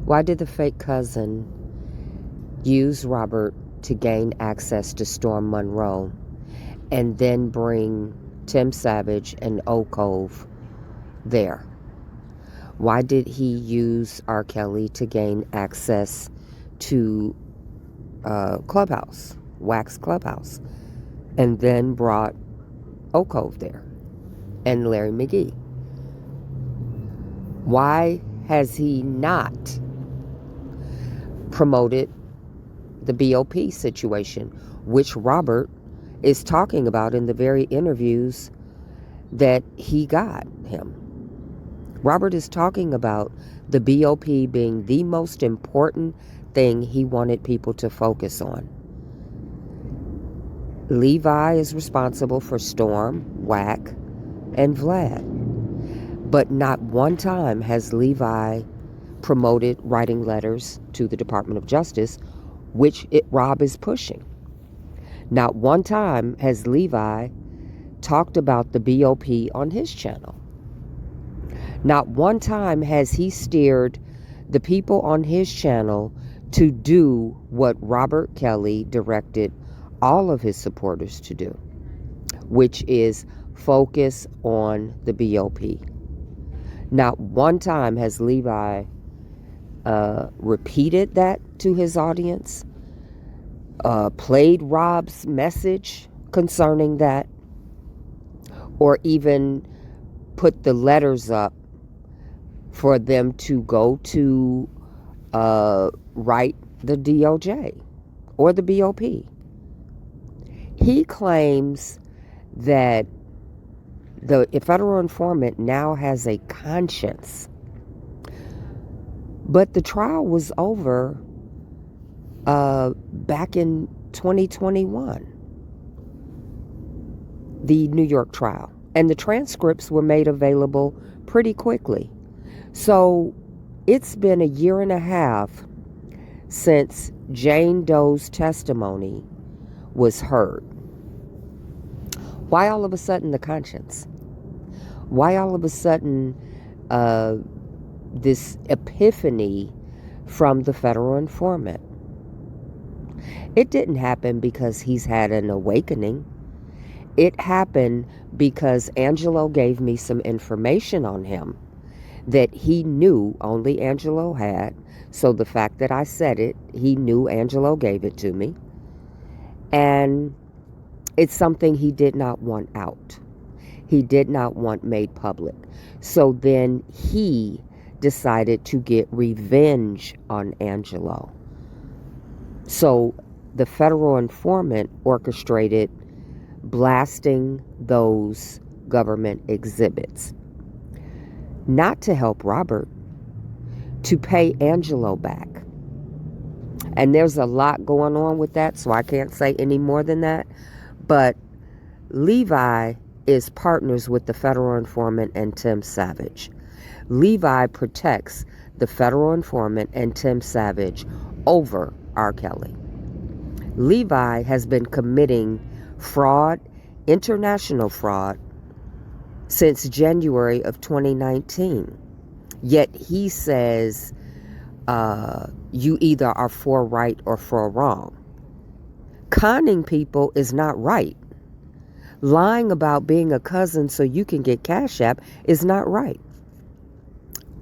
Why did the fake cousin use Robert to gain access to Storm Monroe and then bring Tim Savage and Oak Cove there? Why did he use R. Kelly to gain access to Clubhouse, Wax Clubhouse, and then brought Oak Cove there and Larry McGee? Why has he not promoted the BOP situation, which Robert is talking about in the very interviews that he got him? Robert is talking about the BOP being the most important thing he wanted people to focus on. Levi is responsible for Storm, Wack, and Vlad. But not one time has Levi promoted writing letters to the Department of Justice, which Rob is pushing. Not one time has Levi talked about the BOP on his channel. Not one time has he steered the people on his channel to do what Robert Kelly directed all of his supporters to do, which is focus on the BOP. Not one time has Levi repeated that to his audience, played Rob's message concerning that, or even put the letters up for them to go to write the DOJ or the BOP. He claims that the federal informant now has a conscience. But the trial was over back in 2021, the New York trial. And the transcripts were made available pretty quickly. So it's been a year and a half since Jane Doe's testimony was heard. Why all of a sudden the conscience? Why all of a sudden this epiphany from the federal informant? It didn't happen because he's had an awakening. It happened because Angelo gave me some information on him that he knew only Angelo had. So the fact that I said it, he knew Angelo gave it to me. And it's something he did not want out. He did not want made public. So then he decided to get revenge on Angelo. So the federal informant orchestrated blasting those government exhibits, not to help Robert, to pay Angelo back. And there's a lot going on with that, so I can't say any more than that. But Levi is partners with the federal informant and Tim Savage. Levi protects the federal informant and Tim Savage over R. Kelly. Levi has been committing fraud, international fraud, since January of 2019. Yet he says you either are for right or for wrong. Conning people is not right. Lying about being a cousin so you can get Cash App is not right.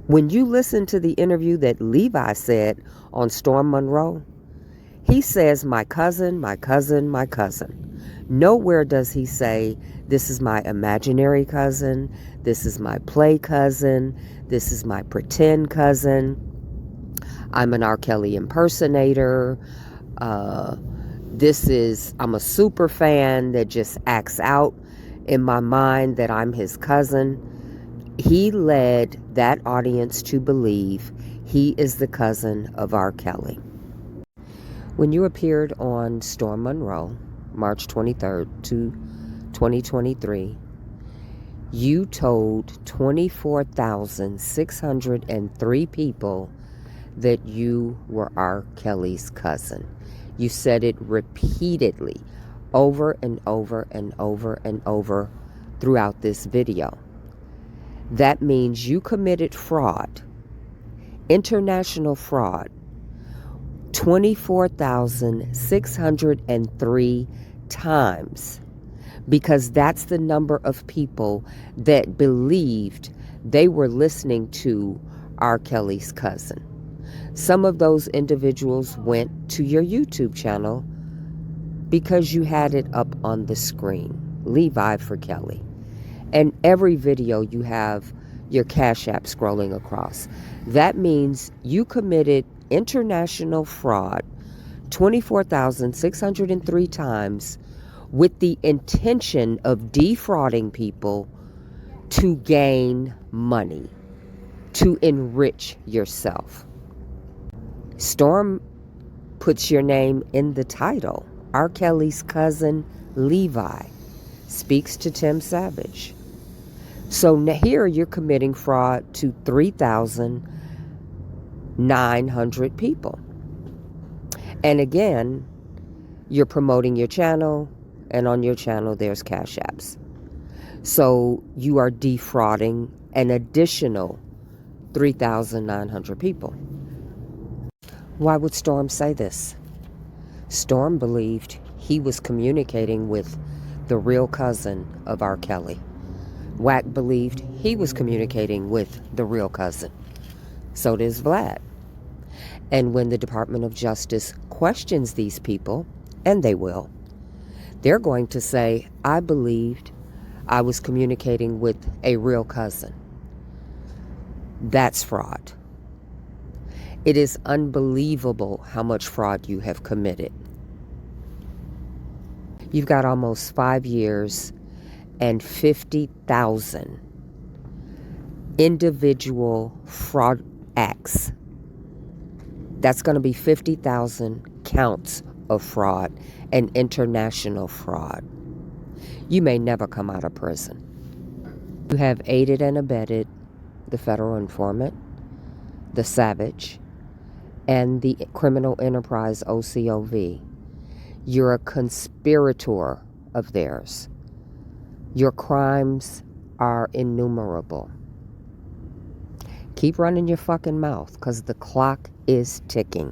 When you listen to the interview that Levi said on Storm Monroe, he says, my cousin, my cousin, my cousin. Nowhere does he say, this is my imaginary cousin, this is my play cousin, this is my pretend cousin, I'm an R. Kelly impersonator, I'm a super fan that just acts out in my mind that I'm his cousin. He led that audience to believe he is the cousin of R. Kelly. When you appeared on Storm Monroe, March 23rd, 2023, you told 24,603 people that you were R. Kelly's cousin. You said it repeatedly, over and over and over and over throughout this video. That means you committed fraud International fraud, 24,603 times, because that's the number of people that believed they were listening to R. Kelly's cousin. Some of those individuals went to your YouTube channel because you had it up on the screen, Levi for Kelly. And every video you have your Cash App scrolling across. That means you committed international fraud 24,603 times with the intention of defrauding people to gain money, to enrich yourself. Storm puts your name in the title. R. Kelly's cousin, Levi, speaks to Tim Savage. So here you're committing fraud to 3,900 people. And again, you're promoting your channel, and on your channel there's Cash Apps. So you are defrauding an additional 3,900 people. Why would Storm say this? Storm believed he was communicating with the real cousin of R. Kelly. Wack believed he was communicating with the real cousin. So does Vlad. And when the Department of Justice questions these people, and they will, they're going to say, I believed I was communicating with a real cousin. That's fraud. It is unbelievable how much fraud you have committed. You've got almost 5 years and 50,000 individual fraud acts. That's going to be 50,000 counts of fraud and international fraud. You may never come out of prison. You have aided and abetted the federal informant, the Savage, and the criminal enterprise OCOV. You're a conspirator of theirs. Your crimes are innumerable. Keep running your fucking mouth, because the clock is ticking.